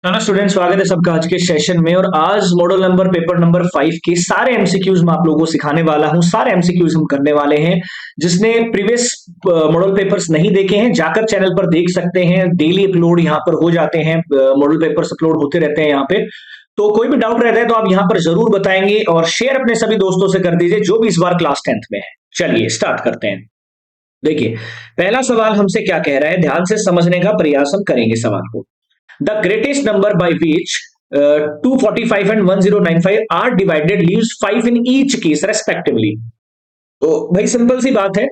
Hello student, स्वागत है सबका आज के सेशन में। और आज मॉडल नंबर पेपर नंबर 5 के सारे एमसीक्यूज मैं आप लोगों को सिखाने वाला हूं। सारे एमसीक्यूज हम करने वाले हैं। जिसने प्रीवियस मॉडल पेपर्स नहीं देखे हैं जाकर चैनल पर देख सकते हैं। डेली अपलोड यहाँ पर हो जाते हैं, मॉडल पेपर्स अपलोड होते रहते हैं यहाँ पे। तो कोई भी डाउट रहता है तो आप यहाँ पर जरूर बताएंगे और शेयर अपने सभी दोस्तों से कर दीजिए जो भी इस बार क्लास 10th में है। चलिए स्टार्ट करते हैं। देखिए, पहला सवाल हमसे क्या कह रहा है, ध्यान से समझने का प्रयास हम करेंगे सवाल को। The greatest number by which 245 and 1095 are divided leaves 5 in each case respectively। तो भाई सिंपल सी बात है,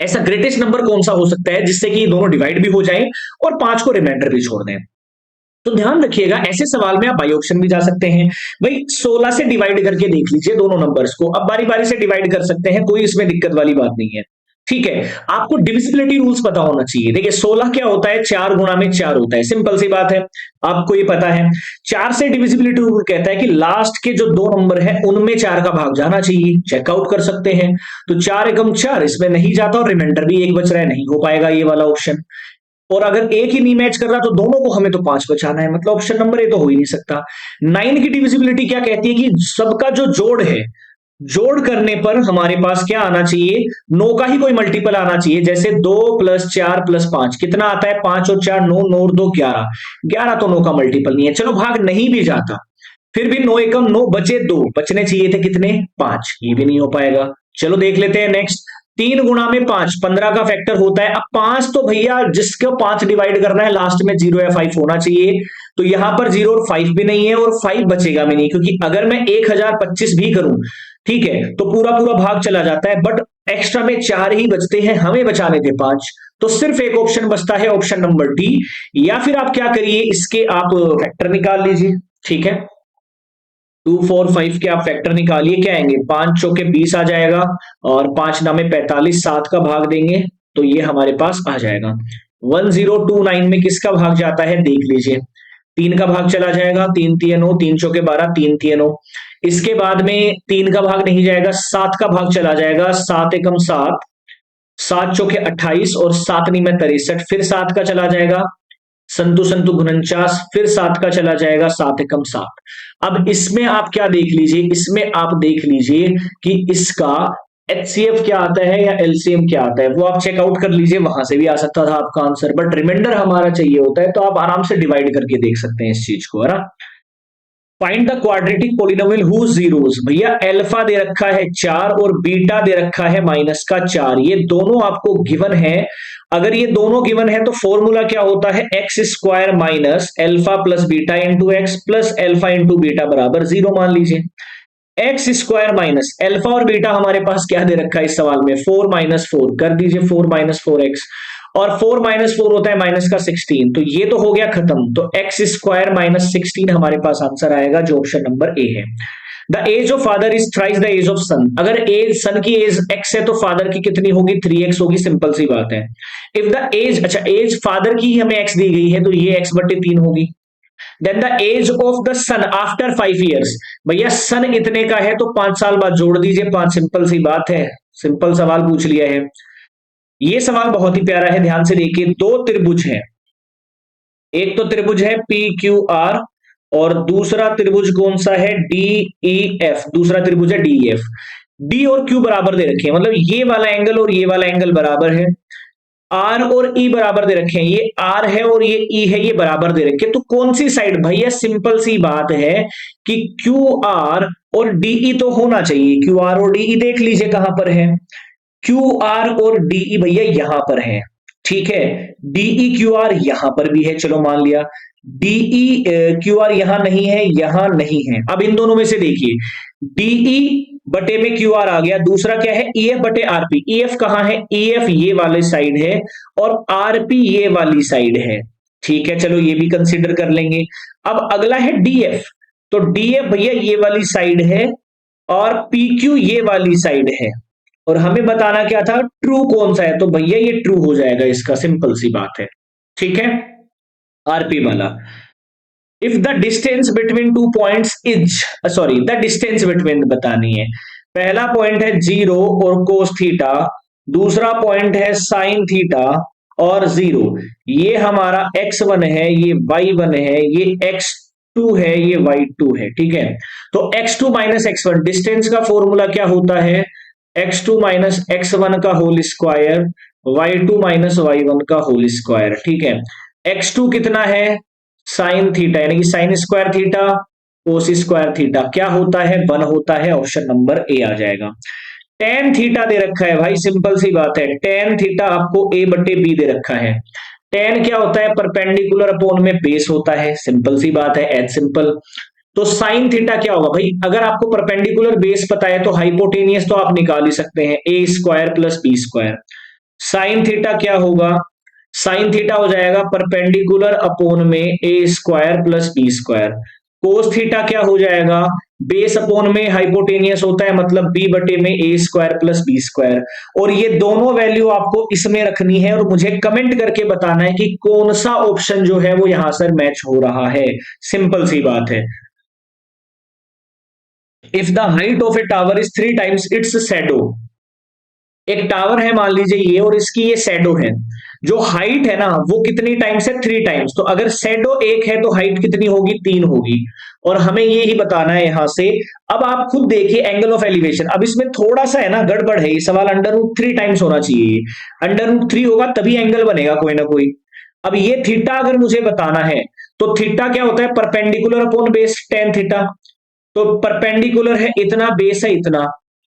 ऐसा ग्रेटेस्ट नंबर कौन सा हो सकता है जिससे कि दोनों डिवाइड भी हो जाएं और 5 को रिमाइंडर भी छोड़ दें। तो ध्यान रखिएगा, ऐसे सवाल में आप बाई ऑप्शन भी जा सकते हैं। भाई 16 से डिवाइड करके देख लीजिए दोनों नंबर्स को। अब बारी बारी से डिवाइड कर सकते हैं, कोई इसमें दिक्कत वाली बात नहीं है। ठीक है, आपको डिविजिबिलिटी रूल्स पता होना चाहिए। देखिए 16 क्या होता है, 4 गुणा में 4 होता है, सिंपल सी बात है, आपको ये पता है। 4 से डिविजिबिलिटी रूल कहता है कि लास्ट के जो दो नंबर है उनमें 4 का भाग जाना चाहिए। चेकआउट कर सकते हैं, तो 4 एकम 4 इसमें नहीं जाता और रिमाइंडर भी 1 बच रहा है, नहीं हो पाएगा ये वाला ऑप्शन। और अगर एक ही नहीं मैच कर रहा तो दोनों को हमें तो 5 बचाना है, मतलब ऑप्शन नंबर ए तो हो ही नहीं सकता। 9 की डिविजिबिलिटी क्या कहती है कि सबका जो जोड़ है, जोड़ करने पर हमारे पास क्या आना चाहिए, 9 का ही कोई मल्टीपल आना चाहिए। जैसे 2 + 4 + 5 कितना आता है, 5 और 4 9, 9 और 2 11। 11 तो 9 का मल्टीपल नहीं है। चलो भाग नहीं भी जाता, फिर भी 9 एकम 9 बचे 2, बचने चाहिए थे कितने, 5। ये भी नहीं हो पाएगा। चलो देख लेते हैं नेक्स्ट। 3 गुणा में 5 15 का फैक्टर होता है। अब 5 तो भैया जिसको 5 डिवाइड करना है लास्ट में 0 या 5 होना चाहिए। तो यहां पर 0 और 5 भी नहीं है और 5 बचेगा भी नहीं, क्योंकि अगर मैं 1025 भी करूं, ठीक है, तो पूरा पूरा भाग चला जाता है। बट एक्स्ट्रा में 4 ही बचते हैं, हमें बचाने थे 5। तो सिर्फ एक ऑप्शन बचता है, ऑप्शन नंबर डी। या फिर आप क्या करिए, इसके आप फैक्टर निकाल लीजिए। ठीक है, 2 4 5 के आप फैक्टर निकालिए, क्या आएंगे, 5 चौके 20 आ जाएगा और 5 नामे 45, 7 का भाग देंगे तो ये हमारे पास आ जाएगा। 1029 में किसका भाग जाता है देख लीजिए, 3 का भाग चला जाएगा, 3 3 9, 3 चौके 12, 3 3 9। इसके बाद में 3 का भाग नहीं जाएगा, 7 का भाग चला जाएगा, 7 एकम 7, 7 चौके 28 और 7 नी में 63, फिर 7 का चला जाएगा, संतु संतु 49, फिर 7 का चला जाएगा, 7 एकम 7। अब इसमें आप क्या देख लीजिए, इसमें आप देख लीजिए कि इसका एचसीएफ क्या आता है या एलसीएम क्या आता है, वो आप चेकआउट कर लीजिए, वहां से भी आ सकता था आपका आंसर। बट रिमाइंडर हमारा चाहिए होता है, तो आप आराम से डिवाइड करके देख सकते हैं इस चीज को, है ना। Find the quadratic polynomial whose zeros, भैया अल्फा दे रखा है 4 और बीटा दे रखा है -4। ये दोनों आपको गिवन है। अगर ये दोनों गिवन है तो फॉर्मूला क्या होता है, x square minus alpha plus beta into x plus alpha into beta बराबर 0 मान लीजिए। एक्स स्क्वायर माइनस अल्फा और बीटा हमारे पास क्या दे रखा है इस सवाल में, 4 - 4 कर दीजिए, 4 - 4x, और 4 - 4 होता है -16। तो ये तो हो गया खत्म। तो एक्स स्क्वायर -16 हमारे पास आंसर आएगा, जो ऑप्शन नंबर ए है। The age of father is thrice the age of son. अगर एज सन की एज x है तो फादर की कितनी होगी, 3x होगी, सिंपल सी बात है। इफ द एज, अच्छा एज फादर की हमें x दी गई है तो ये x/3 होगी। Then the age of the son after 5 years, भैया सन इतने का है तो 5 साल बाद जोड़ दीजिए 5, सिंपल सी बात है। सिंपल सवाल पूछ लिया है। ये सवाल बहुत ही प्यारा है, ध्यान से देखिए। 2 त्रिभुज है, एक तो त्रिभुज है PQR और दूसरा त्रिभुज कौन सा है, DEF। दूसरा त्रिभुज है DEF। D और Q बराबर दे रखे हैं, मतलब ये वाला एंगल और ये वाला एंगल बराबर है। R और E बराबर दे रखे हैं, ये R है और ये E है, ये बराबर दे रखे हैं। तो कौन सी साइड, भैया सिंपल सी बात है कि QR और DE तो होना चाहिए। QR और DE देख लीजिए कहां पर है, QR और DE भैया यहां पर है, ठीक है। DE QR यहां पर भी है, चलो मान लिया। DE QR यहां नहीं है, यहां नहीं है। अब इन दोनों में से देखिए, DE बटे में QR आ गया, दूसरा क्या है EF बटे RP। EF कहां है, EF ये वाली साइड है और RP ये वाली साइड है, ठीक है। चलो ये भी कंसीडर कर लेंगे। अब अगला है DF, तो DF भैया ये वाली साइड है और PQ ये वाली साइड है, और हमें बताना क्या था, ट्रू कौन सा है, तो भैया ये ट्रू हो जाएगा इसका, सिंपल सी बात है, ठीक है। आरपी वाला। If the distance between 2 points is, sorry the distance between बतानी है। पहला पॉइंट है 0 और कोस थीटा, दूसरा पॉइंट है साइन थीटा और 0। ये हमारा x1 है, ये y1 है, ये x2 है, ये y2 है। ठीक है, तो x2 माइनस x1 डिस्टेंस का फॉर्मूला क्या होता है, x2 माइनस x1 का whole square, y2 minus y1 का होल स्क्वायर। ठीक है, x2 कितना है, साइन थीटा यानी कि sine square theta cos square theta क्या होता है, 1 होता है। ऑप्शन नंबर ए आ जाएगा। टेन थीटा दे रखा है भाई, सिंपल सी बात है, टेन थीटा आपको ए बटे बी दे रखा है। टेन क्या होता है, परपेंडिकुलर अपॉन में बेस होता है, सिंपल सी बात है, एज सिंपल। तो साइन थीटा क्या होगा भाई, अगर आपको परपेंडिकुलर बेस पता है तो हाइपोटेनियस तो आप निकाल ही सकते हैं, A square plus B square. Sine theta क्या होगा, साइन थीटा हो जाएगा परपेंडिकुलर अपॉन में A square plus B square. Cos theta क्या हो जाएगा, बेस अपॉन में हाइपोटेनियस होता है, मतलब बी बटे में A square plus B square. और ये दोनों वैल्यू आपको इसमें रखनी है और मुझे कमेंट करके बताना है कि कौन सा ऑप्शन जो है वो यहां से मैच हो रहा है, सिंपल सी बात है। If the height of A tower is 3 times it's shadow, एक टावर है मान लीजिए ये, और इसकी ये शैडो है, जो हाइट है ना वो कितनी टाइम्स है, 3 टाइम्स। तो अगर शैडो 1 है तो हाइट कितनी होगी, 3 होगी। और हमें ये ही बताना है यहां से। अब आप खुद देखिए एंगल ऑफ एलिवेशन, अब इसमें थोड़ा सा है ना गड़बड़ है, ये सवाल अंडर रूट 3 टाइम्स होना चाहिए, अंडर रूट 3 होगा तभी एंगल बनेगा कोई ना कोई। अब ये थीटा अगर मुझे बताना है तो थीटा क्या होता है, perpendicular upon base tan theta. तो परपेंडिकुलर है इतना, बेस है इतना,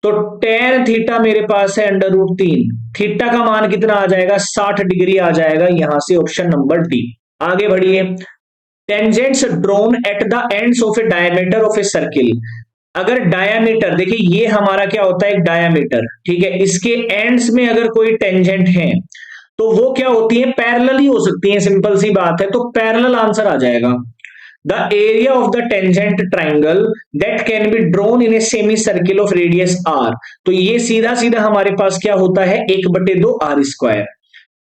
तो टेन थीटा मेरे पास है अंडर रूट 3। थीटा का मान कितना आ जाएगा, 60 डिग्री आ जाएगा, यहां से ऑप्शन नंबर डी। आगे बढ़िए, tangents drawn at the ends of A diameter of a circle. अगर डायमीटर, देखिए ये हमारा क्या होता है, एक डायमीटर, ठीक है, इसके एंड्स में अगर कोई टेंजेंट है तो वो क्या होती है, पैरेलल ही हो सकती है, सिंपल सी बात है, तो पैरेलल आंसर आ जाएगा। The area of the tangent triangle that can be drawn in a semicircle of radius r, तो ये सीधा सीधा हमारे पास क्या होता है, 1/2 r square.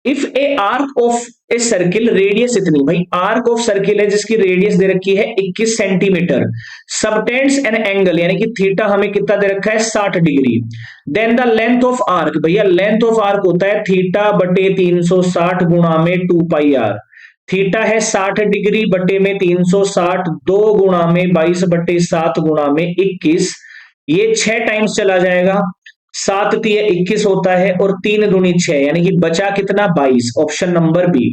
If A arc of a circle radius इतनी, भाई आर्क ऑफ सर्किल है जिसकी रेडियस दे रखी है 21 सेंटीमीटर, सबटेंड्स एन एंगल यानी कि थीटा हमें कितना दे रखा है, 60 degree. Then the length of arc, भैया लेंथ ऑफ आर्क होता है थीटा बटे 360 गुणा में 2 पाई आर। थीटा है 60 डिग्री बटे में 360, 2 गुणा में 22/7 गुणा में 21, ये 6 टाइम्स चला जाएगा, 7 तिये 21 होता है और 3 दूनी 6, यानी कि बचा कितना, 22। Option number B.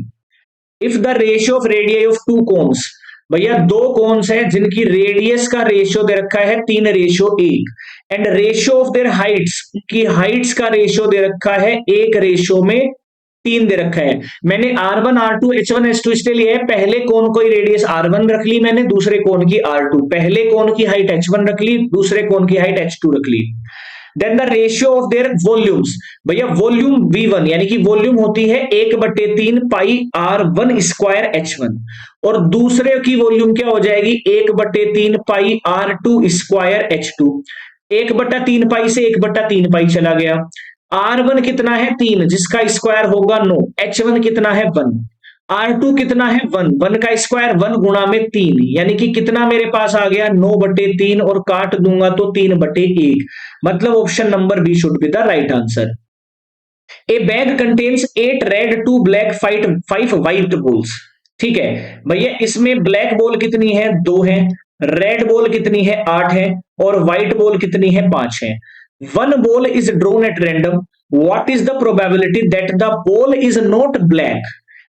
If the ratio of radius of two cones, भैया दो कोन्स हैं जिनकी रेडियस का रेशियो दे रखा है 3:1, and ratio of there Heights, की हाइट्स का रेशियो दे रखा है 1:3 दे रखा है। मैंने R1 R2 H1 H2 इसलिए लिया है, पहले कोन की रेडियस R1 रख ली मैंने, दूसरे कोन की R2, पहले कोन की हाइट H1 रख ली, दूसरे कोन की हाइट H2 रख ली। Then the ratio of their volumes, भैया वॉल्यूम V1 यानी कि वॉल्यूम होती है 1/3 पाई R1 स्क्वायर H1, और दूसरे की वॉल्यूम क्या हो जाएगी, 1/3 पाई R2 स्क्वायर H2। 1/3 पाई से 1/3 पाई चला गया। R1 कितना है, 3, जिसका स्क्वायर होगा 9। H1 कितना है, 1। R2 कितना है, 1, 1 का स्क्वायर 1 गुणा में 3, यानी कि कितना मेरे पास आ गया, 9/3, और काट दूंगा तो 3/1, मतलब option number B should be the right answer. A bag contains 8 red 2 black 5 white balls. ठीक है भैया, इसमें ब्लैक बॉल कितनी है, 2 है, रेड बॉल कितनी है, 8 है, और व्हाइट बॉल कितनी है, 5 है। One ball is drawn at random. What is the probability that the ball is not black?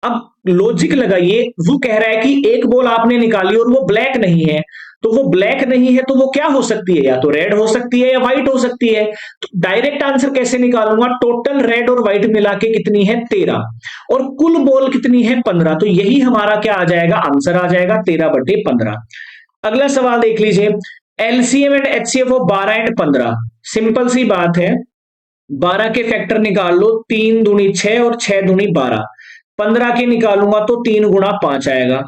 अब लॉजिक लगाइए, वो कह रहा है कि एक बॉल आपने निकाली और वो ब्लैक नहीं है, तो वो ब्लैक नहीं है तो वो क्या हो सकती है, या तो रेड हो सकती है या व्हाइट हो सकती है। तो डायरेक्ट आंसर कैसे निकालूंगा, टोटल रेड और व्हाइट मिला के कितनी है, 13, और कुल बॉल कितनी है, 15, तो यही हमारा क्या आ जाएगा, आंसर आ जाएगा 13/15। अगला सवाल देख लीजिए, LCM and HCF of 12 and 15। Simple सी बात है, 12 के फैक्टर निकाल लो, 3 दूनी 6 और 6 दूनी 12। 15 के निकालूंगा तो 3 गुणा 5 आएगा।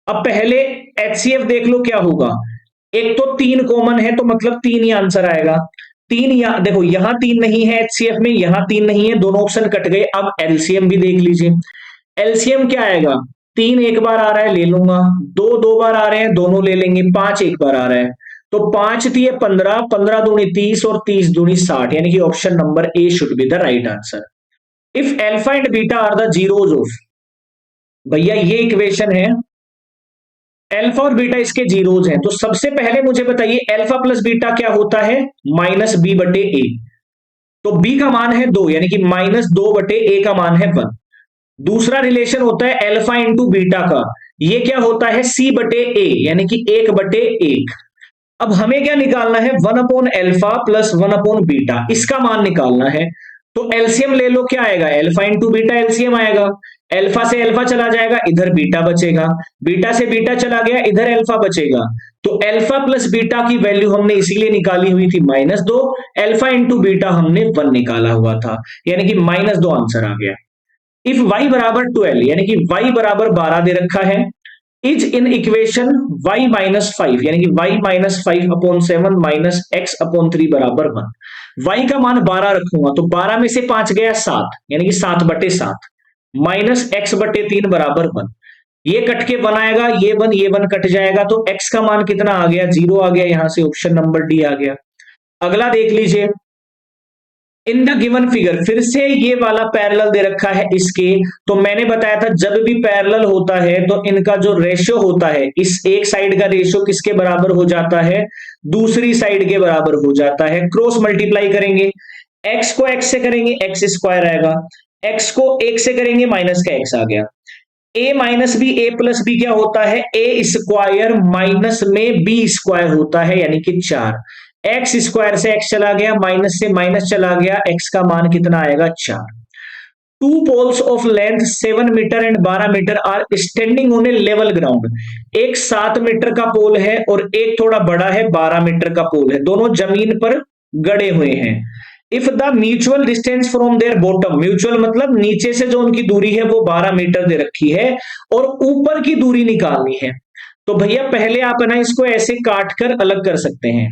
अब पहले एचसीएफ देख लो क्या होगा, एक तो 3 कॉमन है तो मतलब 3 ही आंसर आएगा। 3 या देखो यहां 3 नहीं है एचसीएफ में, यहां 3 नहीं है, दोनों ऑप्शन कट गए। अब एलसीएम भी देख लीजिए, एलसीएम क्या आएगा, 3 एक बार आ रहा है ले लूंगा, 2 2 बार आ रहे हैं दोनों ले लेंगे, 5 एक बार आ रहा है, तो 5 तिये 15, 15 दूनी 30 और 30 दूनी 60, यानी कि option number A should be the right answer. If alpha and beta are the zeros of, भैया ये इक्वेशन है, अल्फा और बीटा इसके जीरोज हैं, तो सबसे पहले मुझे बताइए अल्फा प्लस बीटा क्या होता है, माइनस बी बटे ए। तो बी का मान है 2, यानी कि माइनस 2 बटे ए का मान है 1। दूसरा रिलेशन होता है अल्फा इंटू बीटा का, ये क्या होता है, सी बटे ए, यानी कि 1 बटे 1। अब हमें क्या निकालना है, 1 upon alpha plus 1 upon beta, इसका मान निकालना है। तो एलसीएम ले लो, क्या आएगा, अल्फा इंटू बीटा एलसीएम आएगा। अल्फा से अल्फा चला जाएगा, इधर बीटा बचेगा, बीटा से बीटा चला गया, इधर अल्फा बचेगा। तो अल्फा प्लस बीटा की वैल्यू हमने इसीलिए निकाली हुई थी -2, अल्फा इंटू बीटा हमने 1 निकाला हुआ था, यानी कि -2 आंसर आ गया। इफ y बराबर 12, यानी कि y बराबर 12 दे रखा है, is in equation y minus 5, यानी कि y minus 5 upon 7 minus x upon 3 बराबर 1। y का मान 12 रखूंगा, तो 12 में से 5 गया 7, यानी कि 7 बटे 7 माइनस x बटे 3 बराबर 1। ये कट के 1 आएगा, ये 1 कट जाएगा, तो x का मान कितना आ गया, 0 आ गया, यहां से ऑप्शन नंबर डी आ गया। अगला देख लीजिए, इन द गिवन फिगर, फिर से ये वाला पैरेलल दे रखा है इसके। तो मैंने बताया था जब भी पैरेलल होता है तो इनका जो रेशियो होता है, इस एक साइड का रेशियो किसके बराबर हो जाता है, दूसरी साइड के बराबर हो जाता है। क्रॉस मल्टीप्लाई करेंगे, x को x से करेंगे x स्क्वायर आएगा, x को 1 से करेंगे माइनस का x आ गया। a minus B, a plus B क्या होता है, a स्क्वायर माइनस में b स्क्वायर होता है, यानी कि 4। एक्स स्क्वायर से एक्स चला गया, माइनस से माइनस चला गया, एक्स का मान कितना आएगा, 4। Two poles of length 7 metre and 12 metre are standing on a level ground. एक 7 मीटर का पोल है और एक थोड़ा बड़ा है 12 मीटर का पोल है, दोनों जमीन पर गड़े हुए हैं। If the mutual distance from their bottom, mutual मतलब नीचे से जो उनकी दूरी है वो 12 मीटर दे रखी है और ऊपर की दूरी निकालनी है। तो भैया पहले आप है ना इसको ऐसे काट कर अलग कर सकते हैं,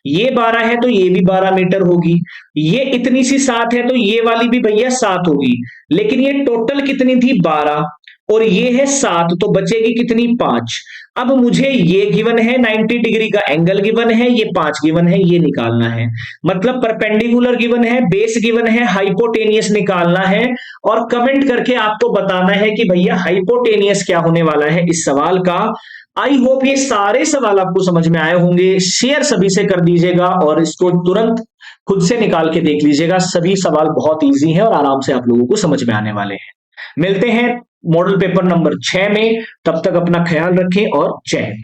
ये 12 है तो ये भी 12 मीटर होगी, ये इतनी सी 7 है तो ये वाली भी भैया 7 होगी, लेकिन ये टोटल कितनी थी, 12, और ये है 7, तो बचेगी कितनी, 5। अब मुझे ये गिवन है 90 डिग्री का एंगल गिवन है, ये 5 गिवन है, ये निकालना है। मतलब परपेंडिकुलर गिवन है, बेस गिवन है, हाइपोटेनियस निकालना है, और कमेंट करके आपको बताना है कि भैया हाइपोटेनियस क्या होने वाला है इस सवाल का। आई होप ये सारे सवाल आपको समझ में आए होंगे। शेयर सभी से कर दीजिएगा और इसको तुरंत खुद से निकाल के देख लीजिएगा। सभी सवाल बहुत इजी हैं और आराम से आप लोगों को समझ में आने वाले हैं। मिलते हैं मॉडल पेपर नंबर 6 में, तब तक अपना ख्याल रखें और जय हिंद।